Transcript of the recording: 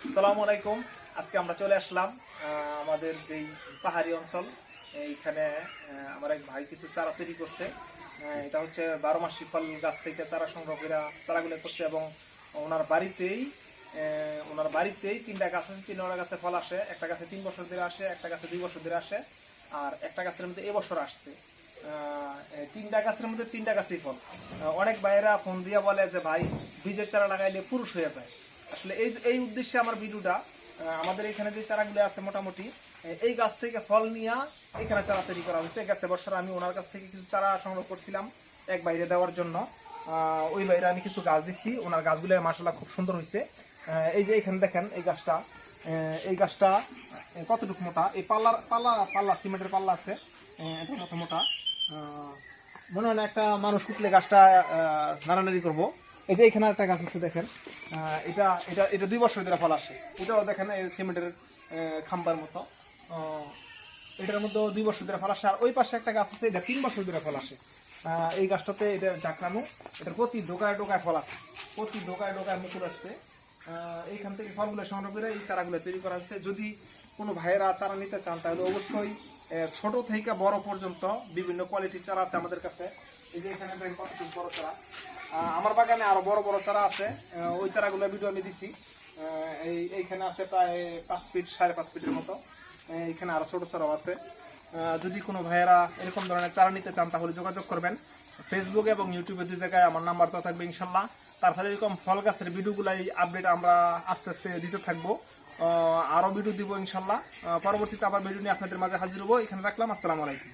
আসসালামু আলাইকুম। আজকে আমরা চলে আসলাম আমাদের যেই পাহাড়ি অঞ্চল এইখানে আমার এক ভাই কিছু চারা তৈরি করছে। এটা হচ্ছে 12 মাসি ফল গাছ থেকে চারা সংগ্রহ করে চারাগুলো করছে এবং ওনার বাড়িতেই তিনটা গাছ আছে, তিনটা গাছে ফল আসে। একটা গাছে 3 বছর ধরে আসে, একটা গাছে 2 বছর ধরে আসে, আর একটা গাছের মধ্যে এবছর আসছে। তিনটা গাছের মধ্যে তিনটা গাছেই ফল। অনেক ভাইয়েরা ফোন দিয়ে বলে যে ভাই বীজের চারা লাগাইলে পুরুষ হয়ে যায়। আসলে এই উদ্দেশ্যে আমার ভিডিওটা। আমাদের এখানে যে চারাগুলো আছে মোটামুটি এই গাছ থেকে ফল নিয়ে এখানে চারা তৈরি করা হয়েছে। গেছে বছর আমি ওনার কাছ থেকে কিছু চারা সংগ্রহ করছিলাম এক বাইরে দেওয়ার জন্য। ওই বাইরে আমি কিছু গাছ দিচ্ছি, ওনার গাছগুলো মাশাআল্লাহ খুব সুন্দর হয়েছে। এই যে এখানে দেখেন এই গাছটা কতটুকু মোটা, এই পাল্লা সিমেন্টের পাল্লা আছে, এটা কত মোটা। মনে হয় না একটা মানুষ উঠলে গাছটা নাড়ানাড়ি করবো। এই যে এখানে একটা গাছ আছে দেখেন, এটা এটা এটা 2 বছর ধরে ফল আসে। এটাও দেখেন এই সিমেন্টের খাম্বার মতো, এটার মধ্যে 2 বছর ধরে ফল আসে। আর ওই পাশে একটা গাছ আছে, এটা 3 বছর ধরে ফল আসে। এই গাছটাতে এটা জাকরানো, এটার প্রতি ডোকায় ডোকায় ফল আছে, প্রতি ডোকায় ডোকায় মুকুল আসছে। এইখান থেকে ফলগুলো সংগ্রহ করে এই চারাগুলো তৈরি করা হচ্ছে। যদি কোনো ভাইয়েরা চারা নিতে চান তাহলে অবশ্যই ছোট থেকে বড় পর্যন্ত বিভিন্ন কোয়ালিটির চারা আছে আমাদের কাছে। এই যে এখানে বড় চারা, আমার বাগানে আরো বড় বড় চারা আছে, ওই চারাগুলো ভিডিও আমি দিচ্ছি। এইখানে আছে প্রায় 5 ফিট 5.5 ফিটের মতো। এখানে আরো ছোট চারাও আছে। যদি কোনো ভাইয়েরা এরকম ধরনের চারা নিতে চান তাহলে যোগাযোগ করবেন। ফেসবুকে এবং ইউটিউবে 2 জায়গায় আমার নাম্বারটা থাকবে ইনশাল্লাহ। তারপরে এরকম ফল গাছের ভিডিওগুলাই আপডেট আমরা আস্তে আস্তে দিতে থাকবো। আরও ভিডিও দিব ইনশাল্লাহ। পরবর্তীতে আবার ভিডিও নিয়ে আপনাদের মাঝে হাজির হবো। এখানে রাখলাম। আসসালামু আলাইকুম।